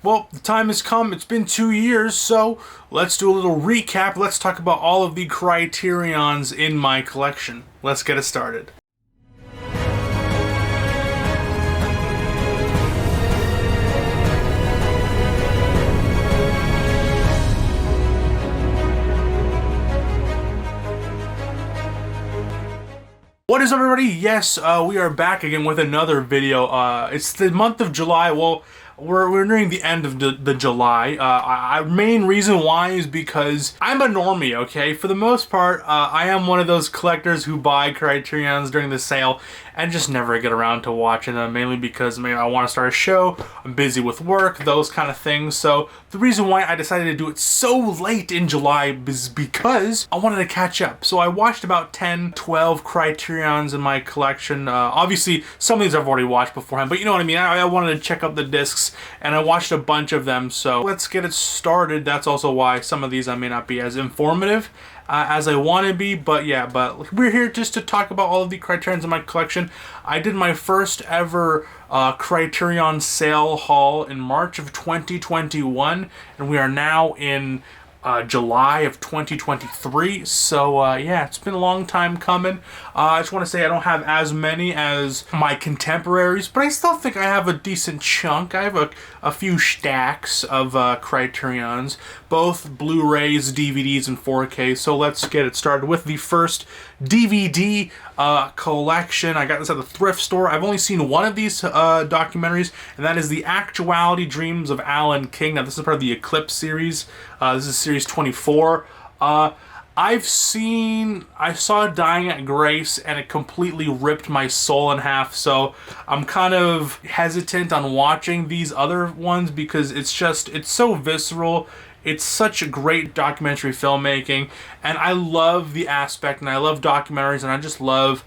Well, the time has come. It's been 2 years, so let's do a little recap. Let's talk about all of the Criterions in my collection. Let's get it started. What is up, everybody? Yes, we are back again with another video. It's the month of July. Well, we're nearing the end of the July. Main reason why is because I'm a normie, okay? For the most part, I am one of those collectors who buy Criterions during the sale and just never get around to watching them, mainly because I want to start a show, I'm busy with work, those kind of things. So the reason why I decided to do it so late in July is because I wanted to catch up. So I watched about 10, 12 Criterions in my collection. Obviously, some of these I've already watched beforehand, but you know what I mean? I wanted to check out the discs, and I watched a bunch of them, so let's get it started. That's also why some of these I may not be as informative as I want to be, but yeah, but we're here just to talk about all of the Criterions in my collection. I did my first ever Criterion sale haul in March of 2021, and we are now in July of 2023, so yeah, it's been a long time coming. I just want to say I don't have as many as my contemporaries, but I still think I have a decent chunk. I have a few stacks of Criterions, both Blu-rays, DVDs, and 4K, so let's get it started with the first DVD collection. I got this at the thrift store. I've only seen one of these documentaries, and that is the Actuality Dreams of Alan King. Now, this is part of the Eclipse series. This is series 24. I saw Dying at Grace, and it completely ripped my soul in half, so I'm kind of hesitant on watching these other ones because it's so visceral. It's such a great documentary filmmaking, and I love the aspect, and I love documentaries, and I just love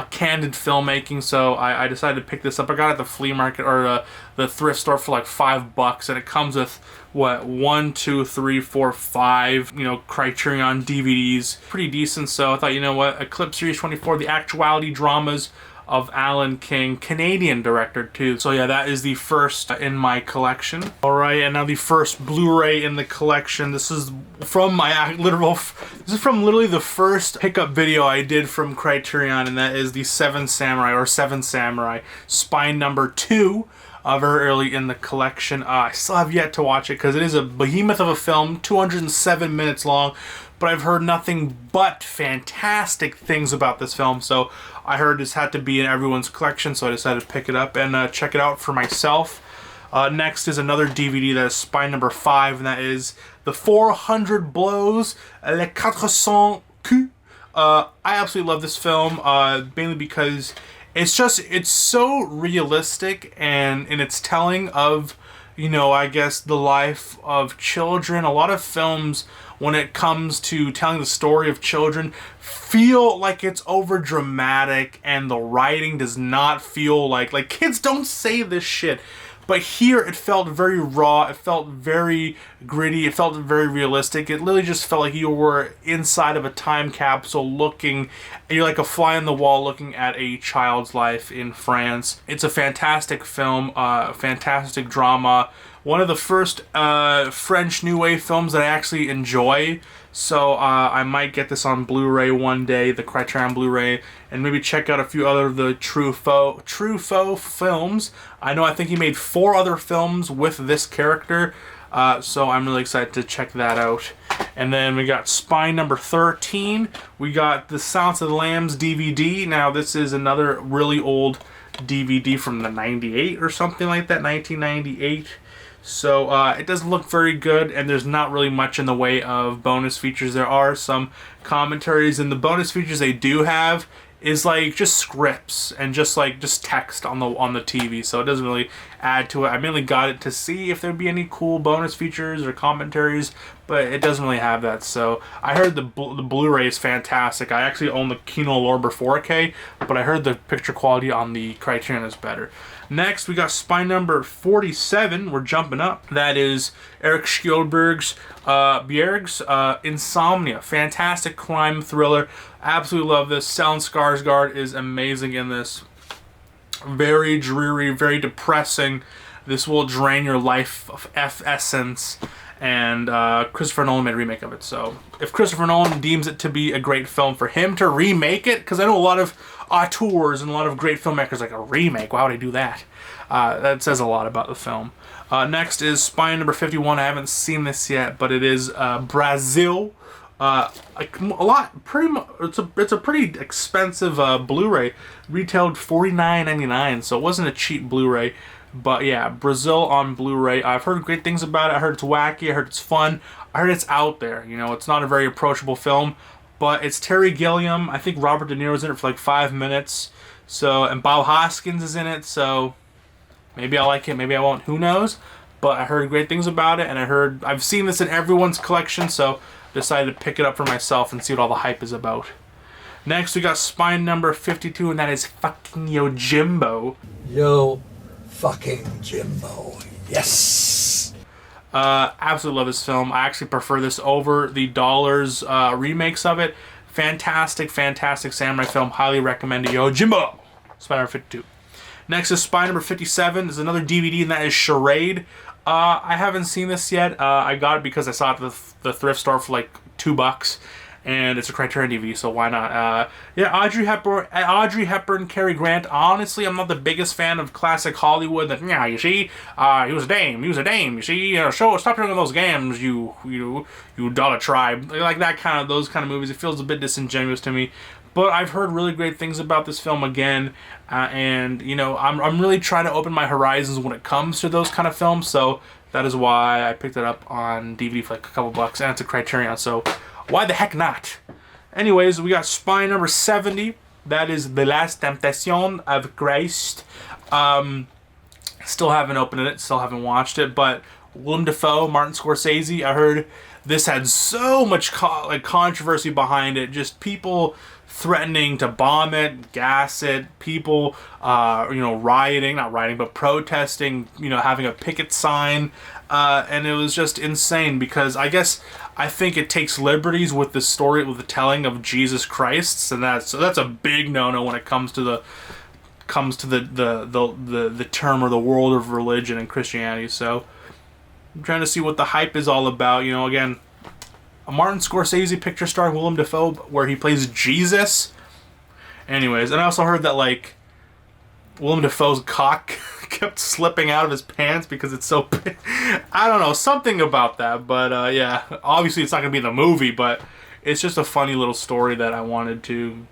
candid filmmaking, so I decided to pick this up. I got it at the flea market or the thrift store for like $5, and it comes with what, 1, 2, 3, 4, 5, Criterion DVDs. Pretty decent, so I thought, you know what, Eclipse Series 24, the Actuality Dramas of Alan King, Canadian director too. So yeah, that is the first in my collection. All right, and now the first Blu-ray in the collection. This is from literally the first pickup video I did from Criterion, and that is the Seven Samurai Spine number 2. Very early in the collection. I still have yet to watch it because it is a behemoth of a film, 207 minutes long, but I've heard nothing but fantastic things about this film, so I heard this had to be in everyone's collection, so I decided to pick it up and check it out for myself. Next is another DVD that is Spine number 5, and that is the 400 Blows, Les 400 Coups. I absolutely love this film, mainly because it's so realistic and in its telling of, I guess, the life of children. A lot of films, when it comes to telling the story of children, feel like it's over dramatic, and the writing does not feel like kids don't say this shit. But here it felt very raw, it felt very gritty, it felt very realistic. It literally just felt like you were inside of a time capsule looking, you're like a fly on the wall looking at a child's life in France. It's a fantastic film, fantastic drama. One of the first French New Wave films that I actually enjoy. So I might get this on Blu-ray one day, the Criterion Blu-ray, and maybe check out a few other of the Truffaut films. I think he made 4 other films with this character, so I'm really excited to check that out. And then we got Spine number 13. We got the Silence of the Lambs DVD. Now this is another really old DVD from the 98 or something like that, 1998. So it doesn't look very good, and there's not really much in the way of bonus features. There are some commentaries, and the bonus features they do have is like just scripts and just text on the TV, so it doesn't really add to it. I mainly got it to see if there'd be any cool bonus features or commentaries, but it doesn't really have that. So I heard the Blu-ray is fantastic. I actually own the Kino Lorber 4K, but I heard the picture quality on the Criterion is better. Next, we got Spine number 47. We're jumping up. That is Eric Skjoldberg's Insomnia. Fantastic crime thriller. Absolutely love this. Stellan Skarsgård is amazing in this. Very dreary, very depressing. This will drain your life of essence. And Christopher Nolan made a remake of it. So if Christopher Nolan deems it to be a great film, for him to remake it, because I know a lot of auteurs and a lot of great filmmakers like, a remake, why would I do that? That says a lot about the film. Next is Spine number 51. I haven't seen this yet, but it is Brazil. It's a pretty expensive Blu-ray, retailed $49.99, so it wasn't a cheap Blu-ray. But yeah, Brazil on Blu-ray. I've heard great things about it. I heard it's wacky. I heard it's fun. I heard it's out there. You know, it's not a very approachable film, but it's Terry Gilliam. I think Robert De Niro's in it for like 5 minutes. So, and Bob Hoskins is in it. So maybe I like it. Maybe I won't. Who knows? But I heard great things about it, and I've seen this in everyone's collection. So decided to pick it up for myself and see what all the hype is about. Next, we got Spine number 52, and that is fucking Yojimbo. Yo. Fucking Jimbo. Yes. Absolutely love this film. I actually prefer this over the Dollars remakes of it. Fantastic samurai film. Highly recommend it. Yojimbo. Spine number 52. Next is Spine number 57. There's another DVD, and that is Charade. I haven't seen this yet. I got it because I saw it at the thrift store for like $2. And it's a Criterion DVD, so why not? Yeah, Audrey Hepburn, Cary Grant. Honestly, I'm not the biggest fan of classic Hollywood. That, yeah, you see, he was a dame. You see, stop doing those games, you dollar tribe. Like those kind of movies. It feels a bit disingenuous to me. But I've heard really great things about this film again, and you know, I'm really trying to open my horizons when it comes to those kind of films. So that is why I picked it up on DVD for like a couple bucks, and it's a Criterion. So why the heck not? Anyways, we got Spine number 70. That is The Last Temptation of Christ. Still haven't opened it. Still haven't watched it. But Willem Dafoe, Martin Scorsese. I heard this had so much controversy behind it. Just people threatening to bomb it, gas it. People, rioting. Not rioting, but protesting. Having a picket sign. And it was just insane because I think it takes liberties with the story, with the telling of Jesus Christ, and that's a big no-no when it comes to the term or the world of religion and Christianity. So I'm trying to see what the hype is all about. Again, a Martin Scorsese picture starring Willem Dafoe where he plays Jesus. Anyways, and I also heard that like Willem Dafoe's cock kept slipping out of his pants because it's so big. I don't know, something about that, but yeah, obviously it's not going to be in the movie, but it's just a funny little story that I wanted to...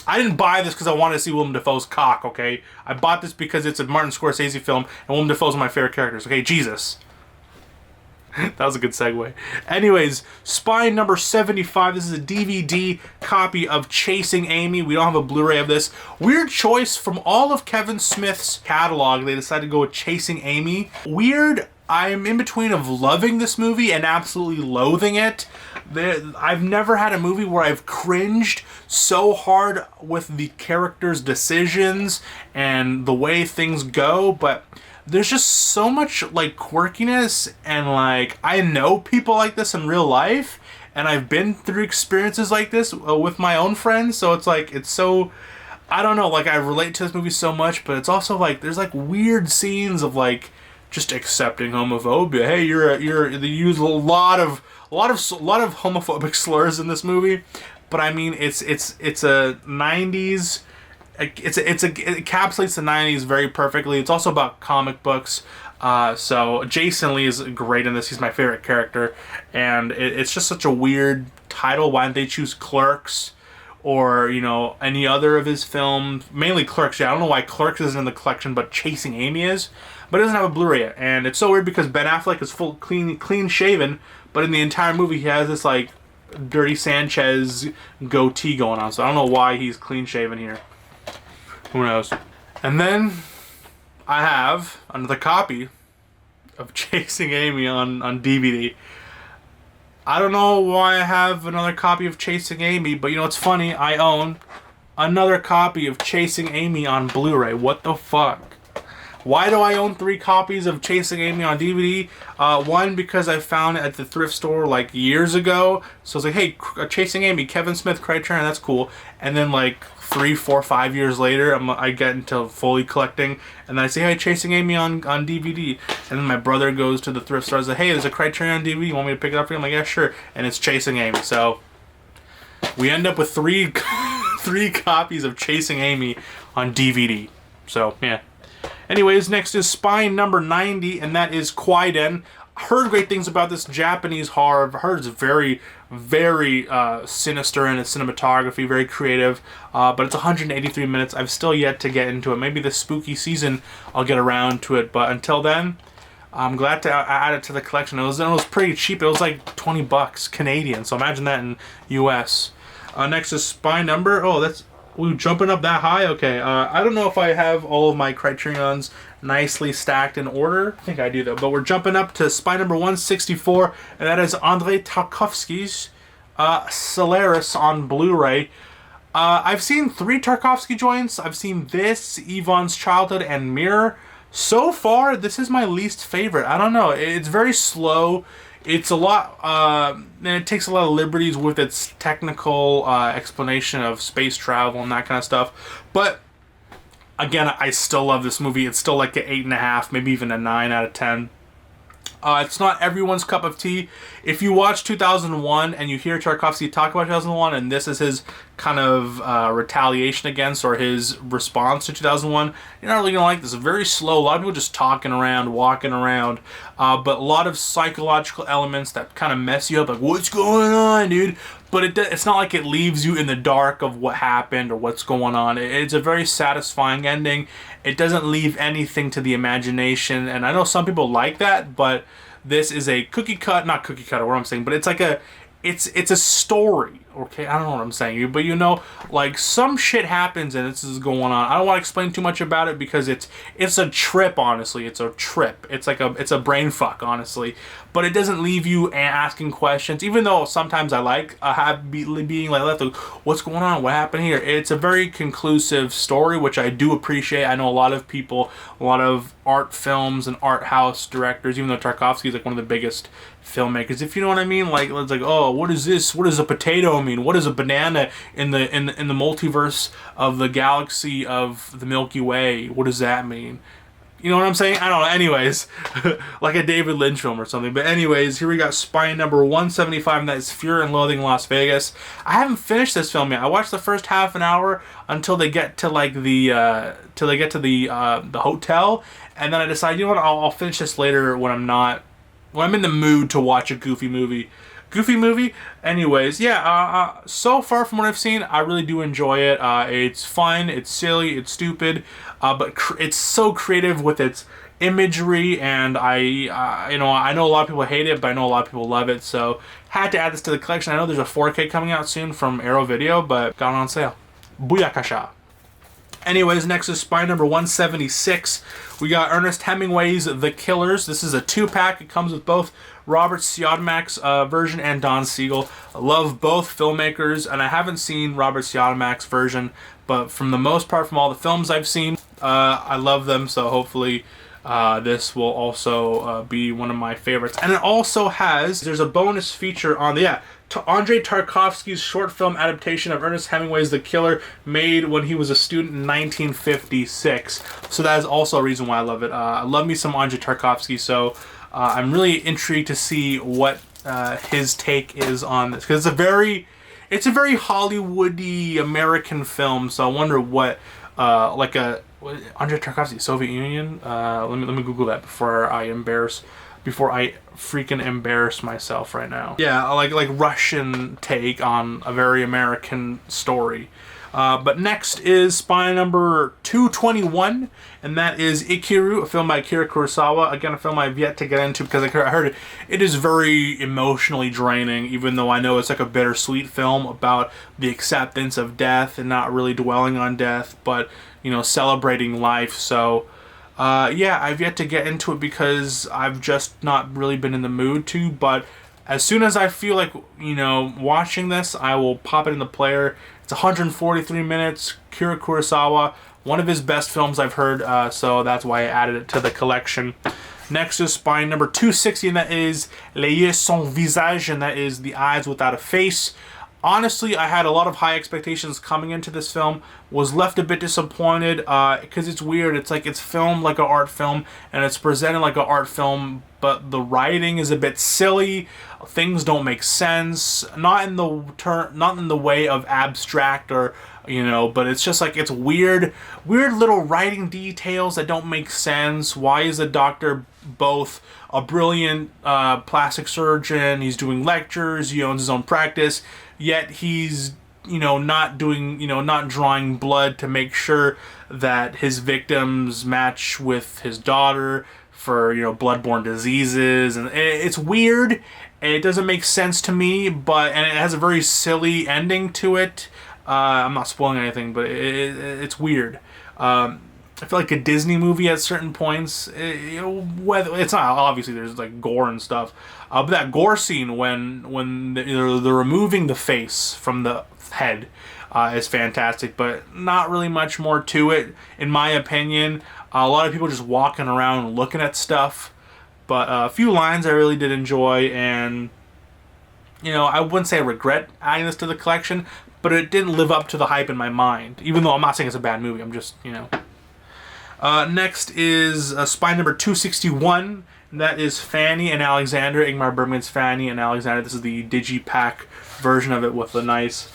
I didn't buy this because I wanted to see Willem Dafoe's cock, okay? I bought this because it's a Martin Scorsese film, and Willem Dafoe's one of my favorite characters, okay? Jesus. That was a good segue. Anyways, Spine number 75. This is a DVD copy of Chasing Amy. We don't have a Blu-ray of this. Weird choice from all of Kevin Smith's catalog. They decided to go with Chasing Amy. Weird. I'm in between of loving this movie and absolutely loathing it. I've never had a movie where I've cringed so hard with the characters' decisions and the way things go, but there's just so much like quirkiness, and like I know people like this in real life, and I've been through experiences like this with my own friends, so it's like, it's so, I don't know, like I relate to this movie so much, but it's also like there's like weird scenes of like just accepting homophobia. Hey, they use a lot of homophobic slurs in this movie, but I mean it's a 90s. It encapsulates the 90s very perfectly. It's also about comic books. So Jason Lee is great in this. He's my favorite character. And it's just such a weird title. Why didn't they choose Clerks or, any other of his films? Mainly Clerks. Yeah, I don't know why Clerks isn't in the collection, but Chasing Amy is. But it doesn't have a Blu-ray yet. And it's so weird because Ben Affleck is full clean shaven, but in the entire movie he has this like Dirty Sanchez goatee going on. So I don't know why he's clean shaven here. Who knows? And then I have another copy of Chasing Amy on DVD. I don't know why I have another copy of Chasing Amy, but it's funny. I own another copy of Chasing Amy on Blu-ray. What the fuck? Why do I own 3 copies of Chasing Amy on DVD? One, because I found it at the thrift store like years ago. So I was like, hey, Chasing Amy, Kevin Smith, Criterion, that's cool. And then like 3, 4, 5 years later, I get into fully collecting, and then I say, hey, Chasing Amy on DVD, and then my brother goes to the thrift store and says, hey, there's a Criterion DVD, you want me to pick it up for you? I'm like, yeah, sure, and it's Chasing Amy. So we end up with three copies of Chasing Amy on DVD. So yeah. Anyways, next is Spine number 90, and that is Kwiden. I heard great things about this Japanese horror. I've heard it's very, very sinister in its cinematography, very creative, but it's 183 minutes. I've still yet to get into it. Maybe this spooky season I'll get around to it, but until then, I'm glad to add it to the collection. It was pretty cheap. It was like 20 bucks Canadian, so imagine that in US. Next is Spine number, we're jumping up that high? Okay, I don't know if I have all of my Criterions nicely stacked in order. I think I do though, but we're jumping up to Spine number 164, and that is Andrei Tarkovsky's Solaris on Blu-ray. I've seen 3 Tarkovsky joints. I've seen this, Yvonne's Childhood, and Mirror. So far, this is my least favorite. I don't know, it's very slow. It's a lot, and it takes a lot of liberties with its technical explanation of space travel and that kind of stuff. But again, I still love this movie. It's still like an 8.5, maybe even a 9 out of 10. It's not everyone's cup of tea. If you watch 2001 and you hear Tarkovsky talk about 2001, and this is his kind of retaliation against, or his response to 2001, you're not really going to like this. It's very slow. A lot of people just talking around, walking around, but a lot of psychological elements that kind of mess you up, like, what's going on, dude? But it's not like it leaves you in the dark of what happened or what's going on. It's a very satisfying ending. It doesn't leave anything to the imagination, and I know some people like that, but this is a not cookie cutter, what I'm saying, but it's like it's a story, okay? I don't know what I'm saying, but you know, like, some shit happens and this is going on. I don't want to explain too much about it because it's a trip, honestly. It's a trip. It's a brain fuck, honestly. But it doesn't leave you asking questions, even though sometimes I like being like, left, like, what's going on? What happened here? It's a very conclusive story, which I do appreciate. I know a lot of people, a lot of art films and art house directors, even though Tarkovsky is like one of the biggest filmmakers, if you know what I mean. Like, it's like, oh, what is this? What does a potato mean? What is a banana in the multiverse of the galaxy of the Milky Way? What does that mean? You know what I'm saying? I don't know. Anyways, like a David Lynch film or something. But anyways, here we got Spine number 175, and that is Fear and Loathing in Las Vegas. I haven't finished this film yet. I watched the first half an hour until they get to like the hotel, and then I decided, you know what? I'll finish this later when I'm in the mood to watch a goofy movie. Anyways, yeah, so far from what I've seen, I really do enjoy it. It's fun, it's silly, it's stupid, but it's so creative with its imagery, and I know a lot of people hate it, but I know a lot of people love it, so had to add this to the collection. I know there's a 4K coming out soon from Arrow Video, but got it on sale. Booyakasha. Anyways, next is Spine number 176. We got Ernest Hemingway's The Killers. This is a 2-pack. It comes with both Robert Siodmak's version and Don Siegel. I love both filmmakers, and I haven't seen Robert Siodmak's version, but from the most part, from all the films I've seen, I love them, so hopefully this will also be one of my favorites. And it also there's a bonus feature on Andrei Tarkovsky's short film adaptation of Ernest Hemingway's The Killer, made when he was a student in 1956. So that is also a reason why I love it. I love me some Andrei Tarkovsky, so I'm really intrigued to see what his take is on this, because it's a very Hollywoody American film. So I wonder what Andrei Tarkovsky, Soviet Union. Let me Google that before I freaking embarrass myself right now. Yeah, like Russian take on a very American story. But next is Spine number 221, and that is Ikiru, a film by Akira Kurosawa. Again, a film I've yet to get into because I heard it is very emotionally draining, even though I know it's like a bittersweet film about the acceptance of death and not really dwelling on death, but, you know, celebrating life. So yeah, I've yet to get into it because I've just not really been in the mood to, but as soon as I feel like, you know, watching this, I will pop it in the player. It's 143 minutes, Akira Kurosawa, one of his best films I've heard, so that's why I added it to the collection. Next is Spine number 260, and that is Les Yeux sans visage, and that is The Eyes Without a Face. Honestly, I had a lot of high expectations coming into this film. Was left a bit disappointed because it's weird. It's like it's filmed like an art film and it's presented like an art film, but the writing is a bit silly. Things don't make sense. Not in the way of abstract or but it's just like it's weird little writing details that don't make sense. Why is the doctor both a brilliant plastic surgeon? He's doing lectures. He owns his own practice. Yet he's not drawing blood to make sure that his victims match with his daughter for bloodborne diseases, and it's weird and it doesn't make sense to me. And it has a very silly ending to it. I'm not spoiling anything, but it's weird. I feel like a Disney movie at certain points. Whether it's not, obviously there's like gore and stuff, but that gore scene when they're removing the face from the head is fantastic, but not really much more to it, in my opinion. A lot of people just walking around looking at stuff, but a few lines I really did enjoy, and I wouldn't say I regret adding this to the collection, but it didn't live up to the hype in my mind, even though I'm not saying it's a bad movie. I'm just, Next is Spy number 261. That is Fanny and Alexander, Ingmar Bergman's Fanny and Alexander. This is the digipack version of it with the nice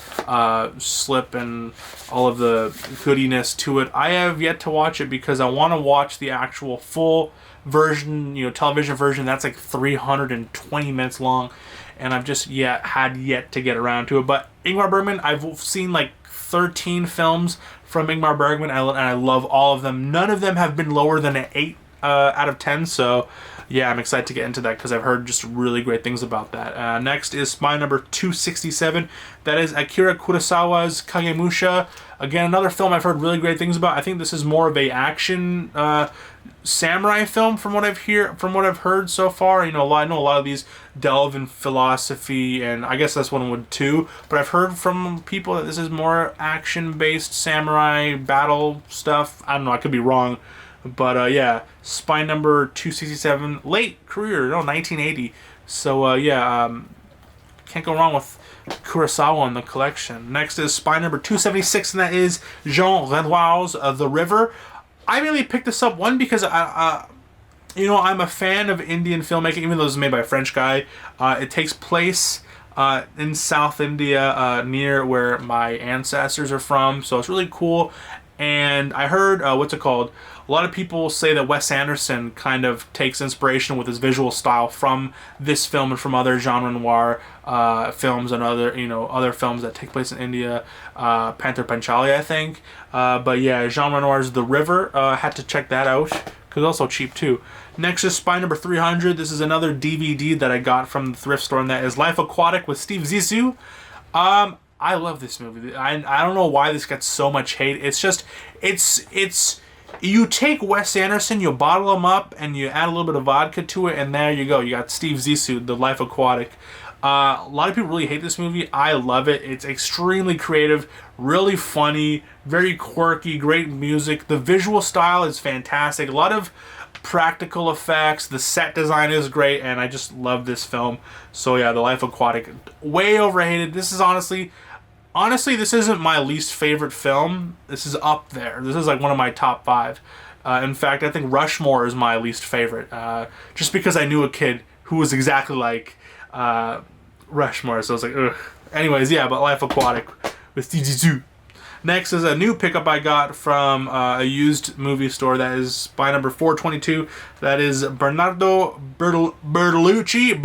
slip and all of the goodiness to it. I have yet to watch it because I want to watch the actual full version, television version. That's like 320 minutes long, and I've just had yet to get around to it. But Ingmar Bergman, I've seen like 13 films from Ingmar Bergman, and I love all of them. None of them have been lower than an 8 out of 10, so yeah, I'm excited to get into that because I've heard just really great things about that. Next is Spy number 267. That is Akira Kurosawa's Kagemusha. Again, another film I've heard really great things about. I think this is more of a action samurai film from what I've heard so far. I know a lot of these delve in philosophy, and I guess this one would too. But I've heard from people that this is more action-based samurai battle stuff. I don't know. I could be wrong. But yeah, Spy number 267, late career, 1980. So can't go wrong with Kurosawa in the collection. Next is Spy number 276, and that is Jean Renoir's The River. I mainly picked this up, one, because I'm a fan of Indian filmmaking, even though this is made by a French guy. It takes place in South India, near where my ancestors are from, so it's really cool. And I heard, a lot of people say that Wes Anderson kind of takes inspiration with his visual style from this film and from other Jean Renoir films and other films that take place in India, Panther Panchali, I think. But yeah, Jean Renoir's The River, had to check that out because it's also cheap too. Next is Spy number 300. This is another DVD that I got from the thrift store, and that is Life Aquatic with Steve Zissou. I love this movie. I don't know why this gets so much hate. It's just, you take Wes Anderson, you bottle him up, and you add a little bit of vodka to it, and there you go. You got Steve Zissou, The Life Aquatic. A lot of people really hate this movie. I love it. It's extremely creative, really funny, very quirky, great music. The visual style is fantastic. A lot of practical effects. The set design is great, and I just love this film. So yeah, The Life Aquatic, way overhated. This is honestly, this isn't my least favorite film. This is up there. This is like one of my top 5. In fact, I think Rushmore is my least favorite, just because I knew a kid who was exactly like Rushmore, so I was like, ugh. Anyways, yeah, but Life Aquatic with Steve Zissou. Next is a new pickup I got from a used movie store. That is Spy number 422. That is Bernardo Bertolucci,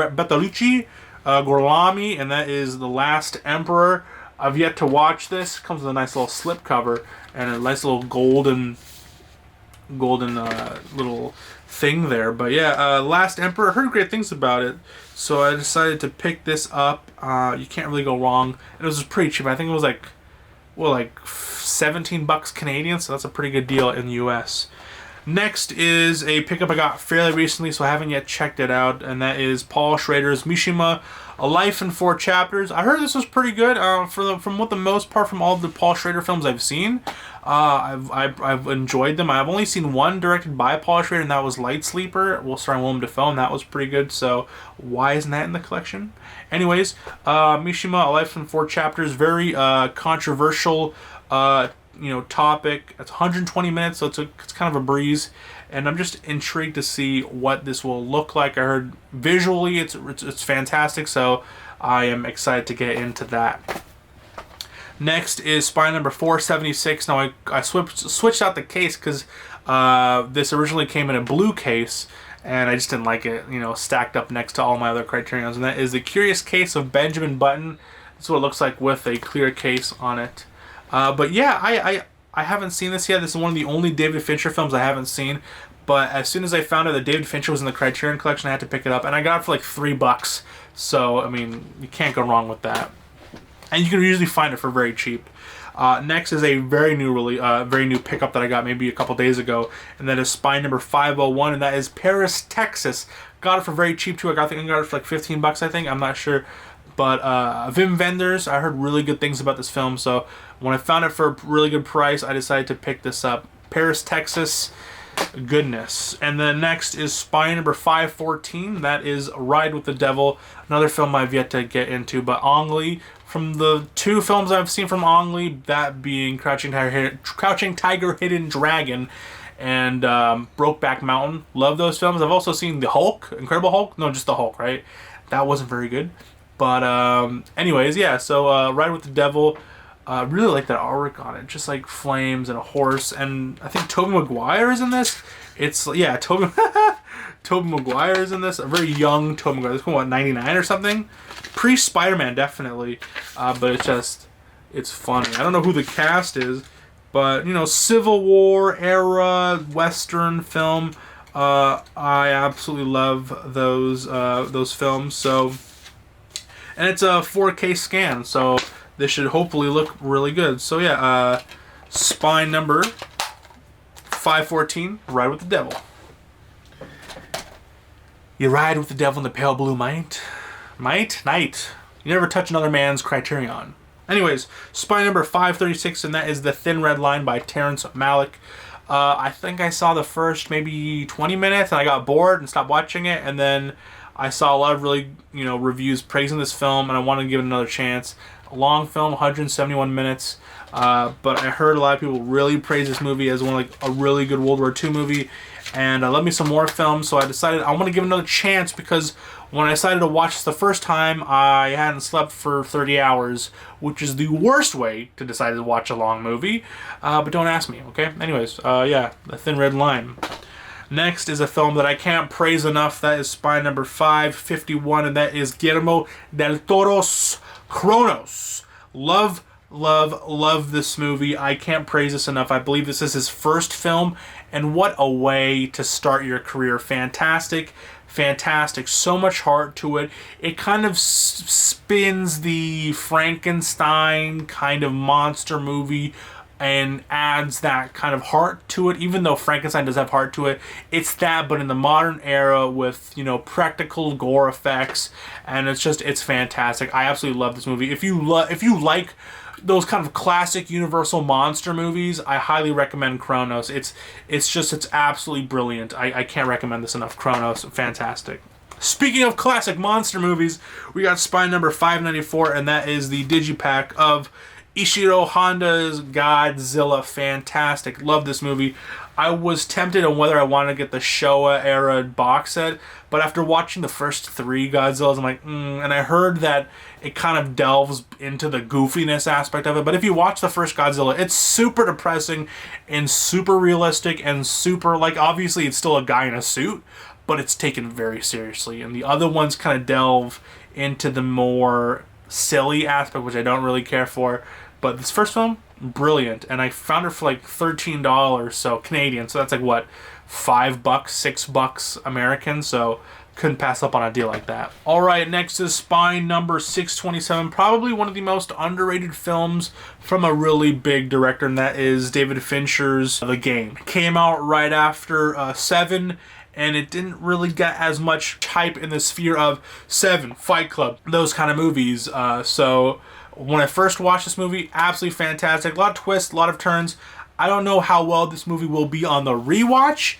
Gorlami, and that is The Last Emperor. I've yet to watch this. Comes with a nice little slip cover and a nice little golden little thing there. But yeah, Last Emperor, heard great things about it, so I decided to pick this up. You can't really go wrong. It was pretty cheap. I think it was like $17 Canadian, so that's a pretty good deal in the US. Next is a pickup I got fairly recently, so I haven't yet checked it out, and that is Paul Schrader's Mishima, A Life in 4 Chapters. I heard this was pretty good. From what the most part from all the Paul Schrader films I've seen, I've enjoyed them. I've only seen one directed by Paul Schrader, and that was Light Sleeper, starring Willem Dafoe, and that was pretty good. So why isn't that in the collection? Anyways, Mishima, A Life in 4 Chapters, very controversial. Topic. It's 120 minutes, so it's kind of a breeze, and I'm just intrigued to see what this will look like. I heard visually it's fantastic, so I am excited to get into that. Next is Spine number 476. Now I switched out the case because this originally came in a blue case, and I just didn't like it, stacked up next to all my other Criterions, and that is The Curious Case of Benjamin Button. That's what it looks like with a clear case on it. But yeah, I haven't seen this yet. This is one of the only David Fincher films I haven't seen. But as soon as I found out that David Fincher was in the Criterion collection, I had to pick it up. And I got it for like $3. So, I mean, you can't go wrong with that. And you can usually find it for very cheap. Next is a very new pickup that I got maybe a couple days ago. And that is Spine number 501. And that is Paris, Texas. Got it for very cheap too. I think I got it for like $15, I think. I'm not sure. But Wim Wenders, I heard really good things about this film, so when I found it for a really good price, I decided to pick this up. Paris, Texas, goodness. And then next is Spine number 514. That is Ride with the Devil, another film I've yet to get into. But Ang Lee, from the 2 films I've seen from Ang Lee, that being Crouching Tiger, Hidden Dragon, and Brokeback Mountain. Love those films. I've also seen The Hulk, Incredible Hulk. No, just The Hulk, right? That wasn't very good. But anyways, yeah, so Ride with the Devil, really like that artwork on it, just like flames and a horse, and I think Tobey Maguire is in this. Tobey Maguire is in this, a very young Tobey Maguire. This is what, 99 or something? Pre-Spider-Man, definitely, but it's funny. I don't know who the cast is, but, Civil War era Western film, I absolutely love those films, so... And it's a 4K scan, so this should hopefully look really good. So yeah, Spine number 514, Ride with the Devil. You ride with the devil in the pale blue night. You never touch another man's Criterion. Anyways, Spine number 536, and that is The Thin Red Line by Terrence Malick. I think I saw the first maybe 20 minutes, and I got bored and stopped watching it, and then I saw a lot of really, reviews praising this film, and I wanted to give it another chance. A long film, 171 minutes, but I heard a lot of people really praise this movie as a really good World War II movie, and love me some more films, so I decided I want to give it another chance, because when I decided to watch this the first time, I hadn't slept for 30 hours, which is the worst way to decide to watch a long movie, but don't ask me, okay? Anyways, yeah, The Thin Red Line. Next is a film that I can't praise enough. That is Spine number 551, and that is Guillermo del Toro's Cronos. Love this movie. I can't praise this enough. I believe this is his first film, and what a way to start your career. Fantastic. So much heart to it. It kind of spins the Frankenstein kind of monster movie and adds that kind of heart to it. Even though Frankenstein does have heart to it, it's that, but in the modern era with, practical gore effects, and it's fantastic. I absolutely love this movie. If you like those kind of classic Universal monster movies, I highly recommend Cronos. It's absolutely brilliant. I can't recommend this enough. Cronos, fantastic. Speaking of classic monster movies, we got Spine number 594, and that is the digipack of Ishiro Honda's Godzilla. Fantastic. Love this movie. I was tempted on whether I wanted to get the Showa era box set, but after watching the first 3 Godzillas, I'm like, and I heard that it kind of delves into the goofiness aspect of it. But if you watch the first Godzilla, it's super depressing and super realistic and super, obviously it's still a guy in a suit, but it's taken very seriously. And the other ones kind of delve into the more silly aspect, which I don't really care for. But this first film, brilliant, and I found it for $13, so Canadian. So that's $5, $6 American. So couldn't pass up on a deal like that. All right, next is Spine number 627, probably one of the most underrated films from a really big director, and that is David Fincher's The Game. It came out right after Seven, and it didn't really get as much hype in the sphere of Seven, Fight Club, those kind of movies. So when I first watched this movie, absolutely fantastic. A lot of twists, a lot of turns. I don't know how well this movie will be on the rewatch,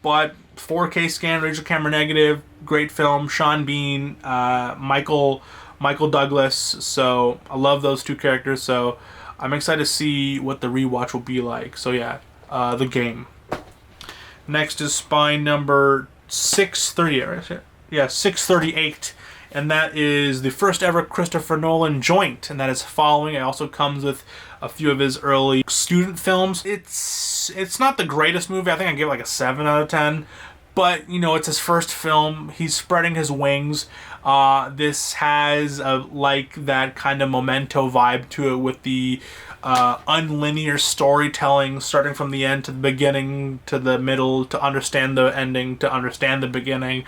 but 4K scan, digital camera negative, great film. Sean Bean, Michael Douglas. So I love those two characters. So I'm excited to see what the rewatch will be like. So yeah, The Game. Next is Spine number 638. Right? Yeah, 638. And that is the first ever Christopher Nolan joint, and that is Following. It also comes with a few of his early student films. It's not the greatest movie. I think I give it like a 7 out of 10. But, you know, it's his first film. He's spreading his wings. This has like that kind of Memento vibe to it, with the unlinear storytelling, starting from the end to the beginning to the middle, to understand the ending, to understand the beginning.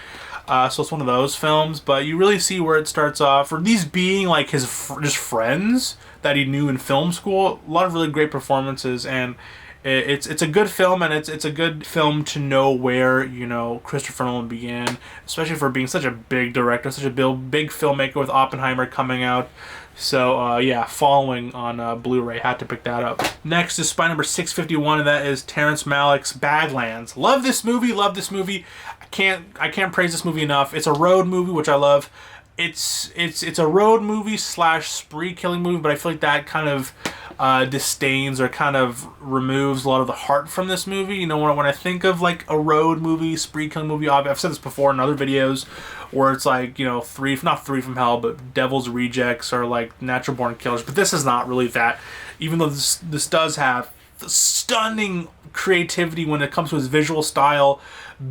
So it's one of those films, but you really see where it starts off. For these being like his just friends that he knew in film school, a lot of really great performances, and it's a good film, and it's a good film to know where, you know, Christopher Nolan began, especially for being such a big director, such a big filmmaker, with Oppenheimer coming out. So yeah, Following on Blu-ray, had to pick that up. Next is Spine number 651, and that is Terrence Malick's Badlands. Love this movie. I can't praise this movie enough. It's a road movie, which I love. It's a road movie slash spree killing movie, but I feel like that kind of disdains or kind of removes a lot of the heart from this movie. You know, when I think of like a road movie, spree killing movie, I've said this before in other videos, where it's like, you know, not Three from Hell, but Devil's Rejects, or like Natural Born Killers. But this is not really that, even though this does have stunning creativity when it comes to his visual style,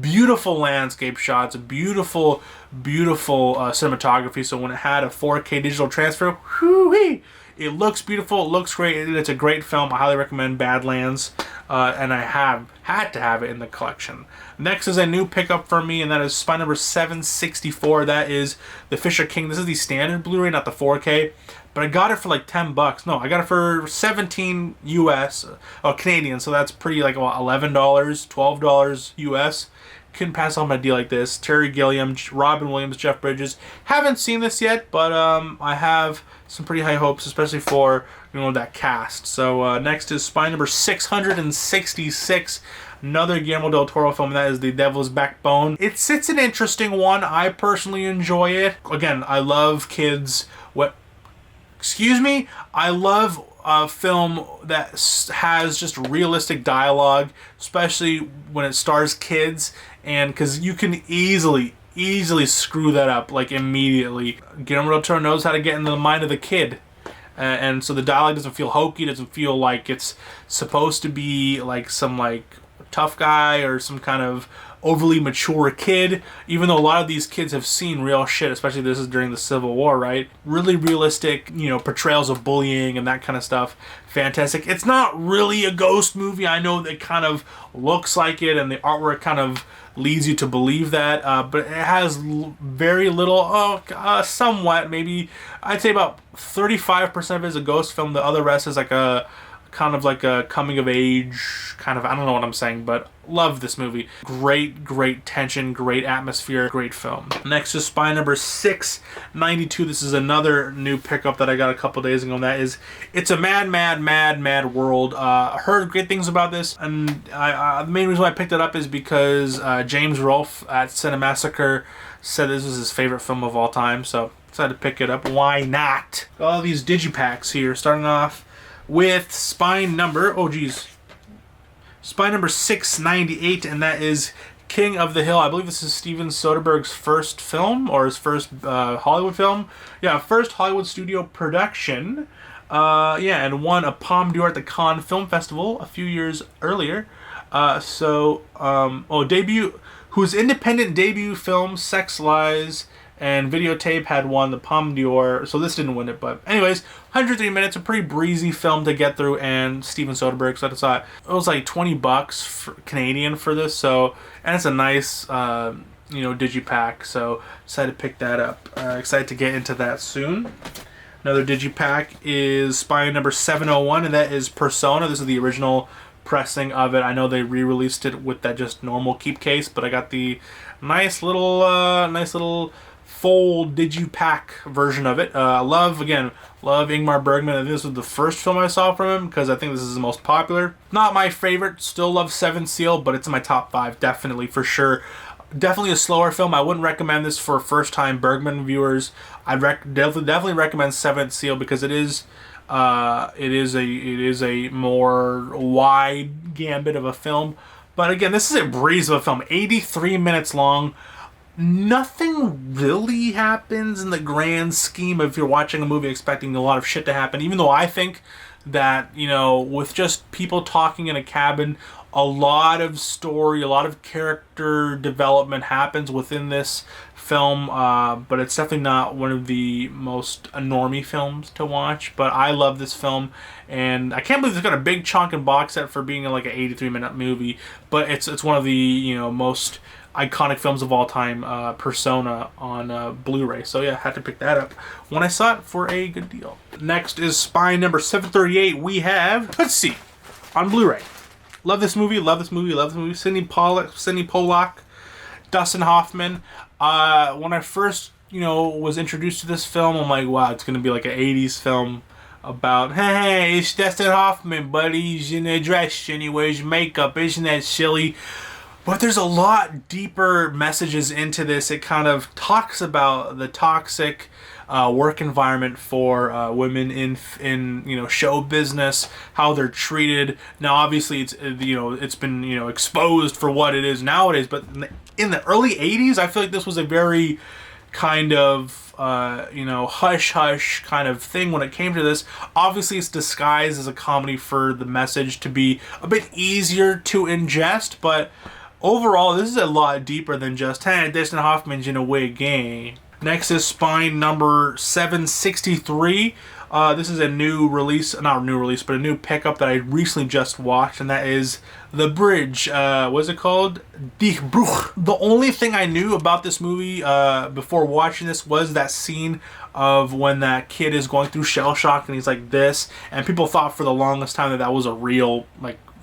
beautiful landscape shots, beautiful cinematography. So when it had a 4K digital transfer, whoo-wee, it looks beautiful, it looks great, it's a great film. I highly recommend Badlands, and I had to have it in the collection. Next is a new pickup for me, and that is Spine number 764. That is The Fisher King. This is the standard Blu-ray, not the 4K. But I got it for like $10. No, I got it for 17 US, Canadian. So that's pretty, like, what, $11, $12 US. Couldn't pass on a deal like this. Terry Gilliam, Robin Williams, Jeff Bridges. Haven't seen this yet, but I have some pretty high hopes, especially for, you know, that cast. So next is Spine number 666. Another Guillermo del Toro film, that is The Devil's Backbone. It's an interesting one. I personally enjoy it. Again, I love kids. I love a film that has just realistic dialogue, especially when it stars kids, and because you can easily screw that up, like, immediately. Guillermo del Toro knows how to get into the mind of the kid, and so the dialogue doesn't feel hokey, doesn't feel like it's supposed to be like some like tough guy or some kind of overly mature kid, even though a lot of these kids have seen real shit, especially this is during the Civil War, right? Really realistic, you know, portrayals of bullying and that kind of stuff. Fantastic. It's not really a ghost movie. I know that kind of looks like it, and the artwork kind of leads you to believe that, but it has very little, somewhat, maybe, I'd say about 35% of it is a ghost film. The other rest is like a kind of like a coming of age kind of, I don't know what I'm saying, but love this movie. Great tension, great atmosphere, great film. Next is Spine number 692. This is another new pickup that I got a couple days ago, and that is It's a Mad World. Heard great things about this, and the main reason why I picked it up is because James Rolfe at Cinemassacre said this was his favorite film of all time, so decided to pick it up. Why not? All these digipacks here, starting off with Spine number, Spine number 698, and that is King of the Hill. I believe this is Steven Soderbergh's first film, or his first Hollywood film. Yeah, first Hollywood studio production. And won a Palme d'Or at the Cannes Film Festival a few years earlier. Whose independent debut film, Sex, Lies, and Videotape had won the Palme d'Or, so this didn't win it, but anyways, 103 minutes, a pretty breezy film to get through, and Steven Soderbergh, so I thought it was like $20 Canadian for this, so, and it's a nice digipack. So excited to pick that up. Excited to get into that soon. Another digipack is Spine number 701, and that is Persona. This is the original pressing of it. I know they re-released it with that just normal keep case, but I got the nice little full digipack version of it. Love Ingmar Bergman. I think this was the first film I saw from him because I think this is the most popular. Not my favorite. Still love Seventh Seal, but it's in my top 5, definitely, for sure. Definitely a slower film. I wouldn't recommend this for first-time Bergman viewers. I'd definitely recommend Seventh Seal because it is a more wide gambit of a film. But again, this is a breeze of a film. 83 minutes long. Nothing really happens in the grand scheme of if you're watching a movie expecting a lot of shit to happen. Even though I think that, with just people talking in a cabin, a lot of story, a lot of character development happens within this film, but it's definitely not one of the most normie films to watch. But I love this film, and I can't believe it's got a big chunk and box set for being like an 83-minute movie. But it's one of the most iconic films of all time, Persona on Blu-ray. So yeah, had to pick that up when I saw it for a good deal. Next is Spine number 738. We have, let's see, on Blu-ray. Love this movie. Sidney Pollack, Dustin Hoffman. When I first, was introduced to this film, I'm like, wow, it's gonna be like an 80s film about, hey, it's Dustin Hoffman, buddy. He's in a dress and he wears makeup. Isn't that silly? But there's a lot deeper messages into this. It kind of talks about the toxic work environment for women in show business, how they're treated. Now, obviously, it's been exposed for what it is nowadays. But in the early '80s, I feel like this was a very kind of hush hush kind of thing when it came to this. Obviously, it's disguised as a comedy for the message to be a bit easier to ingest, but overall, this is a lot deeper than just, hey, Dustin Hoffman's in a wig, eh? Next is Spine number 763. This is a new release, not a new release, but a new pickup that I recently just watched, and that is The Bridge. What's it called? Die Brug. The only thing I knew about this movie before watching this was that scene of when that kid is going through shell shock and he's like this, and people thought for the longest time that was a real,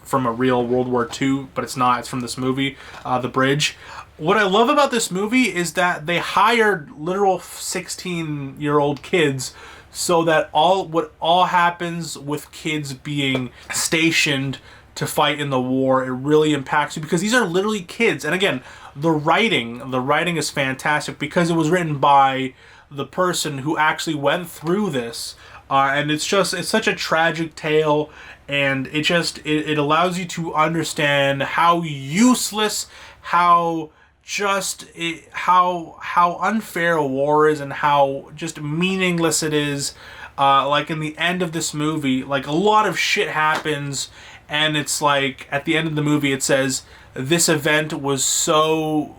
from a real World War II, but it's not. It's from this movie, The Bridge. What I love about this movie is that they hired literal 16-year-old kids so that what happens with kids being stationed to fight in the war, it really impacts you because these are literally kids. And again, the writing is fantastic because it was written by the person who actually went through this. And it's such a tragic tale, and it allows you to understand how useless, how unfair a war is, and how just meaningless it is. Like in the end of this movie, like a lot of shit happens, and it's like at the end of the movie it says this event was so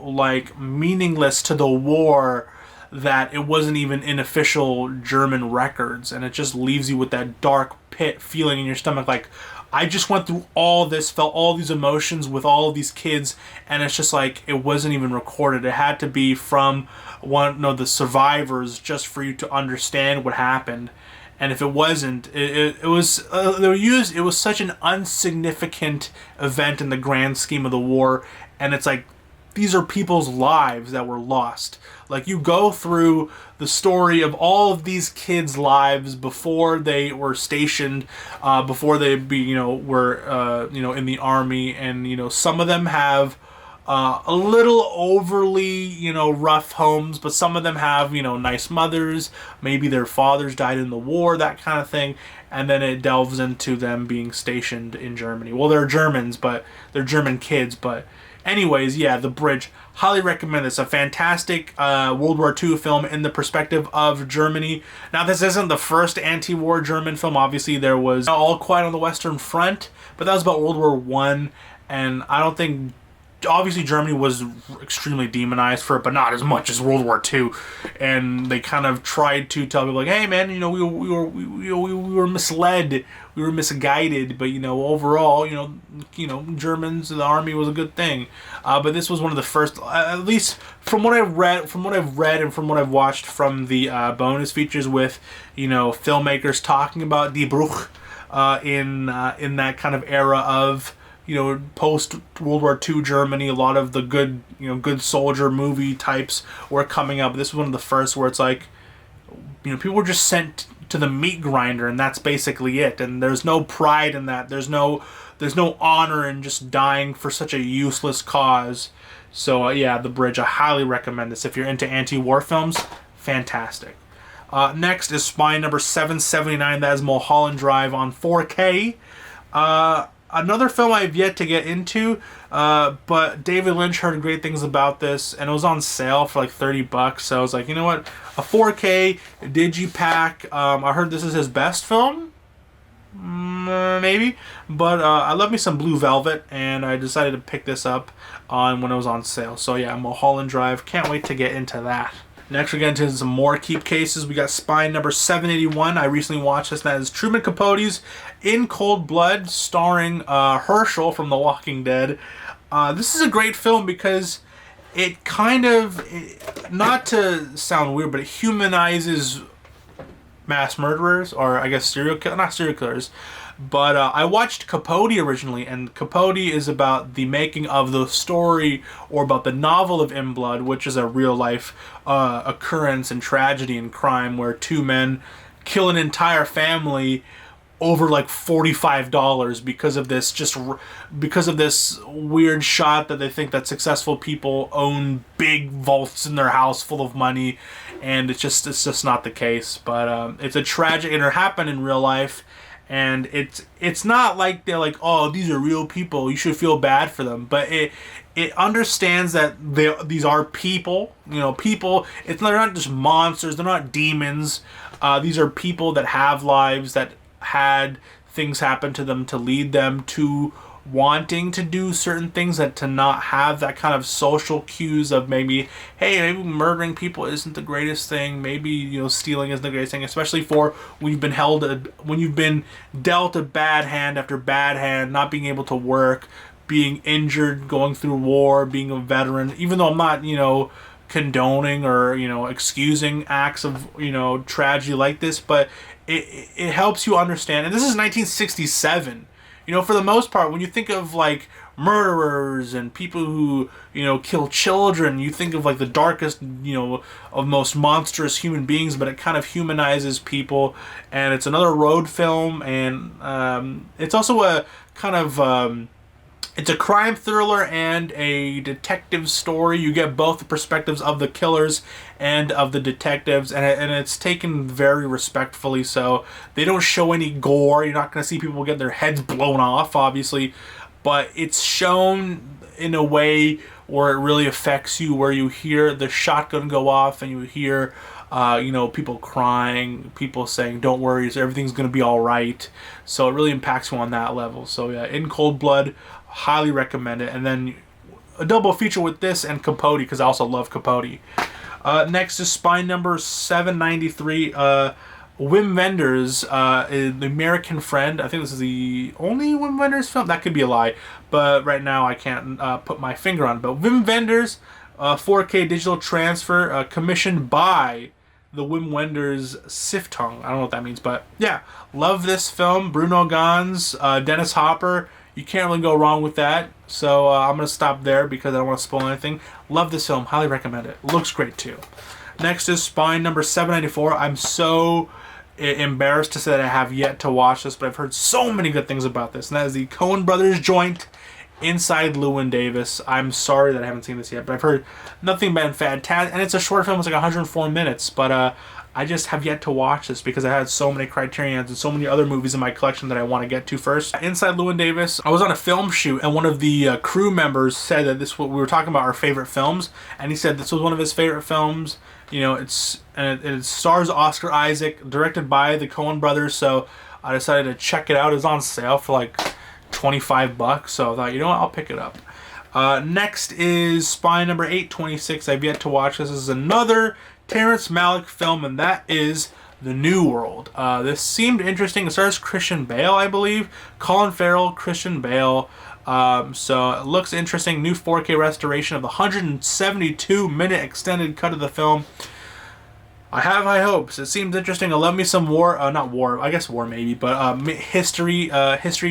meaningless to the war that it wasn't even in official German records, and it just leaves you with that dark pit feeling in your stomach, like I just went through all this, felt all these emotions with all of these kids, and it's just like it wasn't even recorded. It had to be from the survivors just for you to understand what happened. And if it wasn't, it was such an insignificant event in the grand scheme of the war, and it's like these are people's lives that were lost. Like, you go through the story of all of these kids' lives before they were stationed, before they were in the army, and some of them have a little overly rough homes, but some of them have nice mothers. Maybe their fathers died in the war, that kind of thing. And then it delves into them being stationed in Germany. Well, they're Germans, but they're German kids, but anyways, yeah, The Bridge. Highly recommend this. A fantastic World War II film in the perspective of Germany. Now, this isn't the first anti-war German film. Obviously, there was All Quiet on the Western Front, but that was about World War I, and I don't think obviously Germany was extremely demonized for it, but not as much as World War II. And they kind of tried to tell people like, hey man, you know, we were misled, we were misguided, but you know, overall, you know, Germans, the army was a good thing. But this was one of the first, at least from what I've read, and from what I've watched from the bonus features with, you know, filmmakers talking about Die Bruch in that kind of era of, you know, post World War II Germany. A lot of the good, you know, good soldier movie types were coming up. This was one of the first where it's like, you know, people were just sent to the meat grinder, and that's basically it. And there's no pride in that. There's no honor in just dying for such a useless cause. So yeah, The Bridge. I highly recommend this if you're into anti-war films. Fantastic. Next is Spy number 779. That is Mulholland Drive on 4K. Another film I've yet to get into, but David Lynch heard great things about this, and it was on sale for like $30. So I was like, you know what, a 4K digipack. I heard this is his best film, maybe, but I love me some Blue Velvet, and I decided to pick this up when it was on sale. So yeah, Mulholland Drive. Can't wait to get into that. Next, we're getting into some more keep cases. We got Spy number 781. I recently watched this. That is Truman Capote's In Cold Blood, starring Herschel from The Walking Dead. This is a great film because it kind of, not to sound weird, but it humanizes mass murderers, or I guess not serial killers. But I watched Capote originally, and Capote is about the making of the story, or about the novel of In Blood, which is a real-life occurrence and tragedy and crime where two men kill an entire family over like $45 because of this weird shot that they think that successful people own big vaults in their house full of money, and it's just not the case. But it's a tragic, and it happened in real life. And it's not like they're like, oh, these are real people, you should feel bad for them. But it understands that these are people, you know, people. They're not just monsters, they're not demons. These are people that have lives, that had things happen to them to lead them to wanting to do certain things, that to not have that kind of social cues of maybe murdering people isn't the greatest thing, maybe, you know, stealing isn't the greatest thing, especially for when you've been dealt a bad hand after bad hand, not being able to work, being injured, going through war, being a veteran. Even though I'm not, you know, condoning or, you know, excusing acts of, you know, tragedy like this, but it helps you understand. And this is 1967. You know, for the most part, when you think of like murderers and people who, you know, kill children, you think of like the darkest, you know, of most monstrous human beings, but it kind of humanizes people. And it's another road film, and it's also a kind of it's a crime thriller and a detective story. You get both the perspectives of the killers and of the detectives, and it's taken very respectfully. So they don't show any gore. You're not going to see people get their heads blown off, obviously, but it's shown in a way where it really affects you, where you hear the shotgun go off and you hear you know, people crying, people saying, don't worry, everything's going to be all right. So it really impacts you on that level. So yeah, In Cold Blood, highly recommend it. And then a double feature with this and Capote, because I also love Capote. Next is Spy number 793. Wim Wenders, The American Friend. I think this is the only Wim Wenders film. That could be a lie, but right now I can't put my finger on it. But Wim Wenders, 4K digital transfer, commissioned by the Wim Wenders Siftung. I don't know what that means, but yeah, love this film. Bruno Ganz, Dennis Hopper. You can't really go wrong with that. So I'm going to stop there because I don't want to spoil anything. Love this film. Highly recommend it. Looks great too. Next is Spy number 794. I'm so embarrassed to say that I have yet to watch this, but I've heard so many good things about this. And that is the Coen Brothers joint, Inside Llewyn Davis. I'm sorry that I haven't seen this yet, but I've heard nothing but fantastic. And it's a short film. It's like 104 minutes. But I just have yet to watch this because I had so many Criterions and so many other movies in my collection that I want to get to first. Inside Llewyn Davis, I was on a film shoot, and one of the crew members said that we were talking about our favorite films, and he said this was one of his favorite films. You know, it stars Oscar Isaac, directed by the Coen Brothers. So I decided to check it out. It was on sale for like $25, so I thought, you know what, I'll pick it up. Next is Spy number 826. I've yet to watch. This is another Terrence Malick film, and that is The New World. This seemed interesting. It stars Christian Bale, I believe. Colin Farrell, Christian Bale. So it looks interesting. New 4K restoration of the 172-minute extended cut of the film. I have high hopes. It seems interesting. I love me some war, not war, I guess war maybe, but history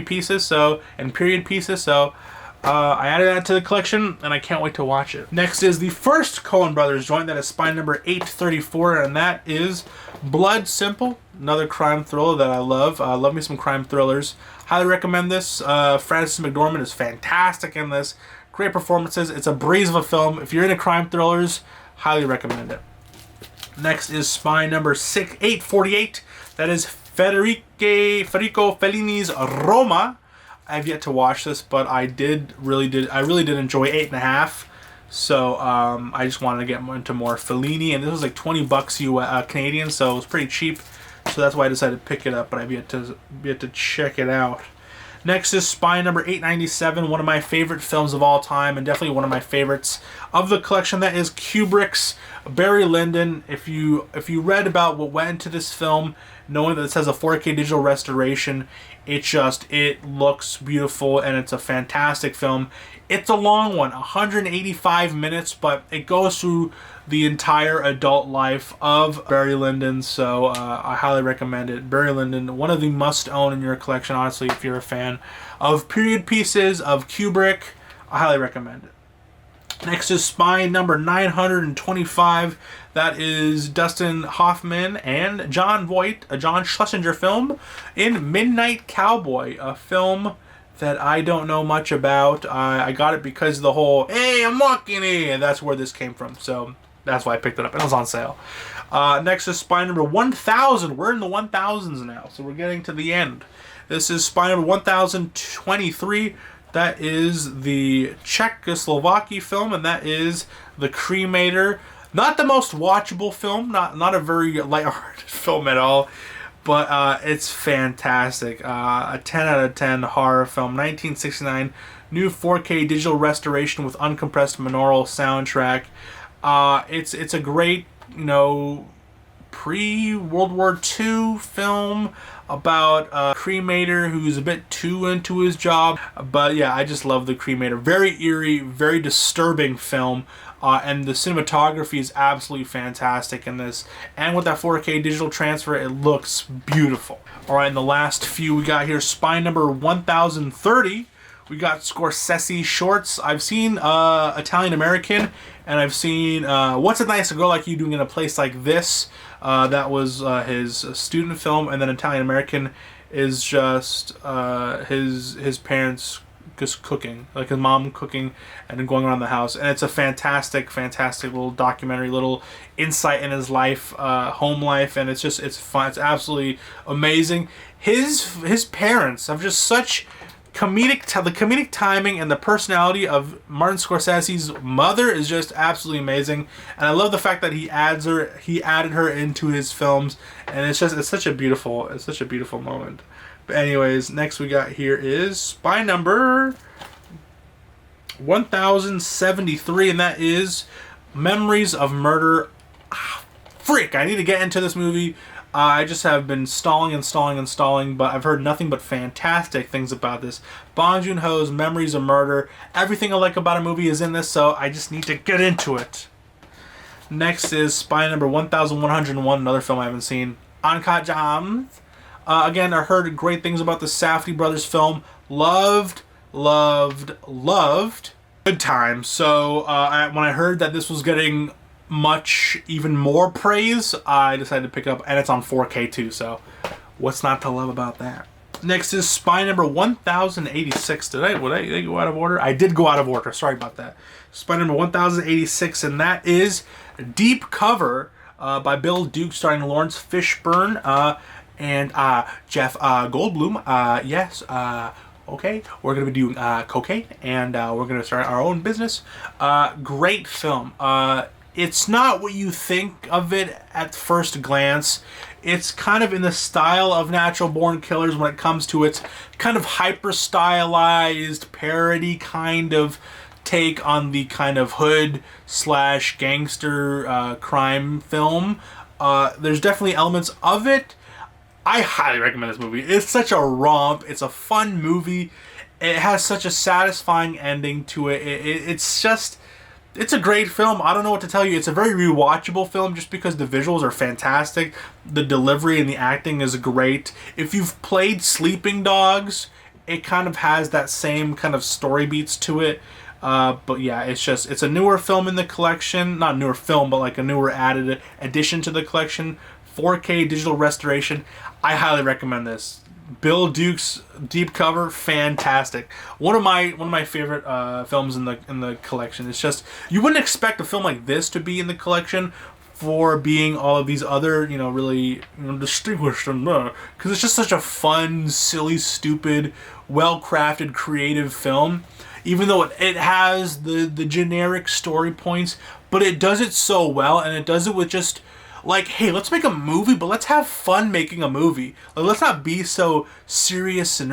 pieces, so, and period pieces, so I added that to the collection, and I can't wait to watch it. Next is the first Coen Brothers joint. That is Spy number 834, and that is Blood Simple, another crime thriller that I love. Love me some crime thrillers. Highly recommend this. Frances McDormand is fantastic in this. Great performances. It's a breeze of a film. If you're into crime thrillers, highly recommend it. Next is Spy number 848. That is Federico Fellini's Roma. I've yet to watch this, but I really did enjoy 8.5. So I just wanted to get into more Fellini, and this was like $20 Canadian, so it was pretty cheap. So that's why I decided to pick it up, but I've yet to check it out. Next is Spy number 897, one of my favorite films of all time, and definitely one of my favorites of the collection. That is Kubrick's Barry Lyndon. If you read about what went into this film, knowing that this has a 4K digital restoration, it looks beautiful, and it's a fantastic film. It's a long one, 185 minutes, but it goes through the entire adult life of Barry Lyndon, so I highly recommend it. Barry Lyndon, one of the must-own in your collection, honestly, if you're a fan of period pieces, of Kubrick, I highly recommend it. Next is Spy number 925. That is Dustin Hoffman and John Voight, a John Schlesinger film, in Midnight Cowboy, a film that I don't know much about. I got it because of the whole, hey, I'm walking here. That's where this came from. So that's why I picked it up. And it was on sale. Next is Spy number 1000. We're in the 1000s now. So we're getting to the end. This is Spy number 1023. That is the Czechoslovakia film. And that is The Cremator. Not the most watchable film. Not a very lighthearted film at all. But it's fantastic. A 10 out of 10 horror film. 1969. New 4K digital restoration with uncompressed binaural soundtrack. It's a great, pre-World War II film about a cremator who's a bit too into his job. But yeah, I just love The Cremator. Very eerie, very disturbing film. And the cinematography is absolutely fantastic in this. And with that 4K digital transfer, it looks beautiful. Alright, and the last few we got here, Spy number 1030. We got Scorsese shorts. I've seen Italian American, and I've seen What's It Nice, a Girl Like You Doing in a Place Like This. That was his student film, and then Italian American is just his parents just cooking, like his mom cooking and then going around the house. And it's a fantastic little documentary, little insight in his life, home life, and it's fun. It's absolutely amazing. His parents have just such the comedic timing, and the personality of Martin Scorsese's mother is just absolutely amazing. And I love the fact that he added her into his films, and it's such a beautiful moment. But anyways, next we got here is Spy number 1073, and that is Memories of Murder. Frick, I need to get into this movie. I just have been stalling, but I've heard nothing but fantastic things about this. Bong Joon-ho's Memories of Murder. Everything I like about a movie is in this, so I just need to get into it. Next is Spy number 1101, another film I haven't seen. Uncut Gems. Again, I heard great things about the Safdie brothers film. Loved. Good time. So when I heard that this was getting even more praise, I decided to pick it up, and it's on 4K too, so what's not to love about that? Next is Spy number 1086. Did I go out of order? I did go out of order. Sorry about that. Spy number 1086, and that is Deep Cover by Bill Duke, starring Lawrence Fishburne and Jeff Goldblum. Yes. Okay, we're going to be doing cocaine, and we're going to start our own business. Great film. It's not what you think of it at first glance. It's kind of in the style of Natural Born Killers when it comes to its kind of hyper-stylized, parody kind of take on the kind of hood slash gangster crime film. There's definitely elements of it. I highly recommend this movie. It's such a romp. It's a fun movie. It has such a satisfying ending to it. It's a great film. I don't know what to tell you. It's a very rewatchable film just because the visuals are fantastic. The delivery and the acting is great. If you've played Sleeping Dogs, it kind of has that same kind of story beats to it. But yeah, it's a newer film in the collection. Not newer film, but like a newer added addition to the collection. 4K digital restoration. I highly recommend this. Bill Duke's deep cover, fantastic. One of my favorite films in the collection. It's just, you wouldn't expect a film like this to be in the collection for being all of these other, really, distinguished, because it's just such a fun, silly, stupid, well-crafted, creative film. Even though it has the generic story points, but it does it so well, and it does it with just like, hey, let's make a movie, but let's have fun making a movie. Like, let's not be so serious and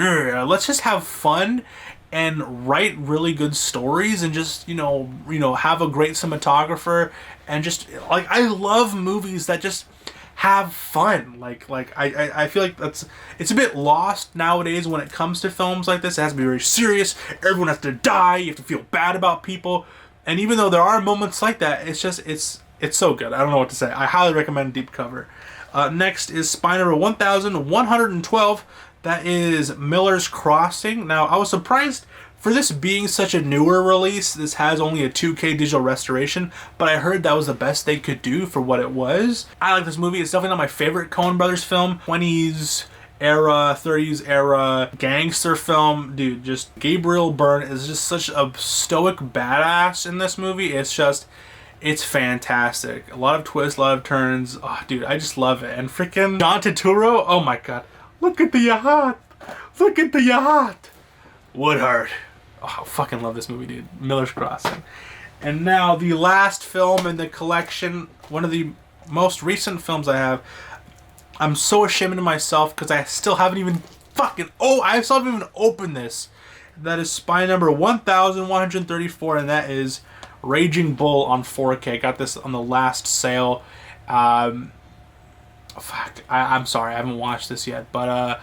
let's just have fun and write really good stories and just have a great cinematographer and just like, I love movies that just have fun. Like I feel like it's a bit lost nowadays when it comes to films like this. It has to be very serious. Everyone has to die. You have to feel bad about people. And even though there are moments like that, it's so good. I don't know what to say. I highly recommend Deep Cover. Next is Spy number 1112. That is Miller's Crossing. Now, I was surprised for this being such a newer release. This has only a 2K digital restoration, but I heard that was the best they could do for what it was. I like this movie. It's definitely not my favorite Coen Brothers film. 20s era, 30s era gangster film. Dude, just Gabriel Byrne is just such a stoic badass in this movie. It's fantastic. A lot of twists, a lot of turns. Oh, dude, I just love it. And freaking John Turturro, oh my god. Look at the yacht. Look at the yacht. Woodhart. Oh, I fucking love this movie, dude. Miller's Crossing. And now the last film in the collection, one of the most recent films I have. I'm so ashamed of myself because I still haven't even I still haven't even opened this. That is Spy number 1134, and that is Raging Bull on 4K. I got this on the last sale. I'm sorry, I haven't watched this yet, but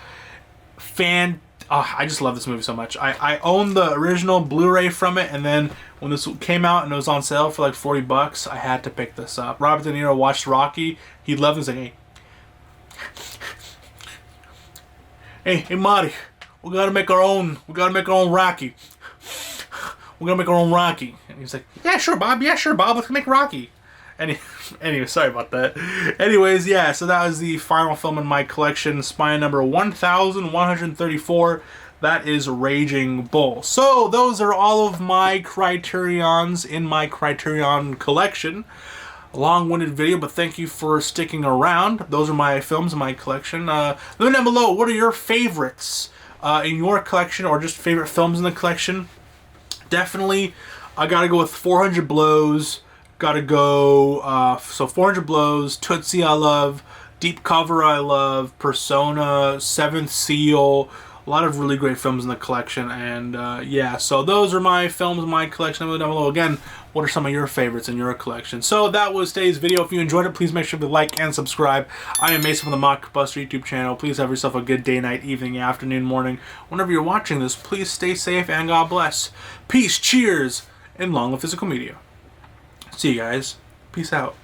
I just love this movie so much. I own the original Blu-ray from it, and then when this came out and it was on sale for like $40, I had to pick this up. Robert De Niro watched Rocky. He loved it. He's like, hey, Marty, we gotta make our own Rocky. We're gonna make our own Rocky. And he's like, yeah, sure, Bob. Let's make Rocky. Anyway, sorry about that. Anyways, yeah, so that was the final film in my collection, Spy number 1134. That is Raging Bull. So those are all of my Criterions in my Criterion collection. A long-winded video, but thank you for sticking around. Those are my films in my collection. Let me know down below, what are your favorites in your collection, or just favorite films in the collection? Definitely, I gotta go with 400 Blows. Gotta go, so 400 Blows, Tootsie I love, Deep Cover I love, Persona, Seventh Seal, a lot of really great films in the collection, and yeah, so those are my films in my collection. Down below, again, what are some of your favorites in your collection? So that was today's video. If you enjoyed it, please make sure to like and subscribe. I am Mason from the Mockbuster YouTube channel. Please have yourself a good day, night, evening, afternoon, morning. Whenever you're watching this, please stay safe and God bless. Peace, cheers, and long live physical media. See you guys. Peace out.